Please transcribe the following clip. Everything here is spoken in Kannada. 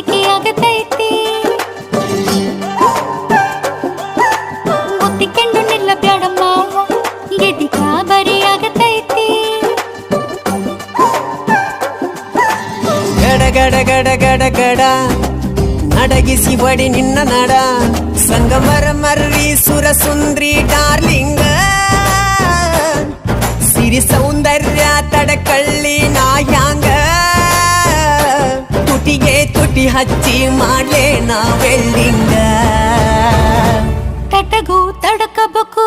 ನಾಚಿಕೆ ಆಗತೈತಿ ಮುತ್ತಿಕೊಂಡು ನಿಲ್ಲ ಬ್ಯಾಡ ಮಾವ ಗೆದಿ ಕಾಬರಿ ಆಗತೈತಿ ಗಡ ಗಡ ಗಡ ಗಡ ಗಡ ನಡಗಿಸಿ ಬಡಿ ನಿನ್ನ ನಡ ಸಂಗಮರ ಮರ್ರಿ ಸುರ ಸುಂದ್ರಿ ಡಾರ್ಲಿಂಗ ಸಿರಿ ಸೌಂದರ್ಯ ತಡಕಳ್ಳಿ ನಾಯಾಂಗ ತುಟಿಗೆ ತುಟಿ ಹಚ್ಚಿ ಮಾಡ್ಲೆ ನಾ ವೆಲ್ಡಿಂಗ ತಟಗೂ ತಡಕಬೇಕು